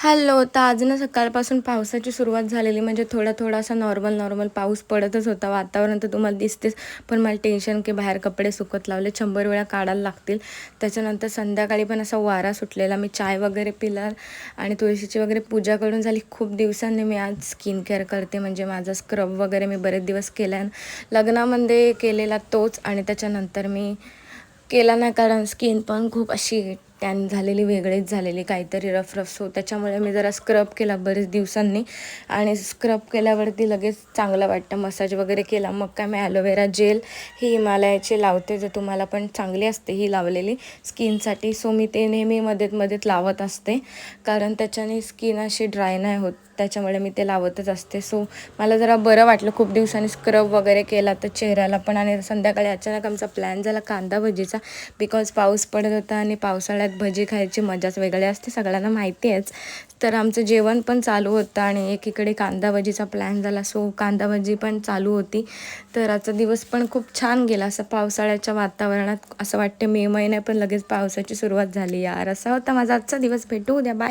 Hello. तर आज ना सकाळपासून पावसाची सुरुवात झालेली, म्हणजे थोडा असा नॉर्मल पाऊस पडतच होता. वातावरण तर तुम्हाला दिसतेच, पण मला टेन्शन की बाहेर कपडे सुकत लावले, 100 वेळा काढायला लागतील. त्याच्यानंतर संध्याकाळी पण असा वारा सुटलेला, मी चाय वगैरे पिला आणि तुळशीची वगैरे पूजा करून झाली. खूप दिवसांनी मी आज स्किन केअर करते, म्हणजे माझा स्क्रब वगैरे मी बरेच दिवस केला, लग्नामध्ये केलेला तोच, आणि त्याच्यानंतर मी केला नाही, कारण स्किन पण खूप अशी टॅन झालेली, वेगळीच झालेली, काहीतरी रफ सो त्याच्यामुळे मी जरा स्क्रब केला बरेच दिवसांनी, आणि स्क्रब केल्यावरती लगेच चांगलं वाटतं. मसाज वगैरे केला, मग काय मी ॲलोवेरा जेल ही हिमालयाची लावते, जर तुम्हाला पण चांगली असते ही लावलेली स्किनसाठी. सो मी ते नेहमी मध्येत लावत असते, कारण त्याच्याने स्किन अशी ड्राय नाही होत, त्याच्यामुळे मी ते लावतच असते. सो मला जरा बरं वाटलं, खूप दिवसांनी स्क्रब वगैरे केला तर चेहऱ्याला पण. आणि संध्याकाळी अचानक आमचा प्लॅन झाला कांदा भजीचा, बिकॉज पाऊस पडत होता आणि पावसाळ्यात भजी खायची मजाच वेगळी असते, सगळ्यांना माहिती आहेच. तर आमचं जेवण पण चालू होतं आणि एकीकडे कांदा भजीचा प्लॅन झाला, सो कांदा भजी पण चालू होती. तर आजचा दिवस पण खूप छान गेला, असं पावसाळ्याच्या वातावरणात. असं वाटतं मे महिन्यात पण लगेच पावसाची सुरुवात झाली यार. असा होता माझा आजचा दिवस. भेटू उद्या, बाय.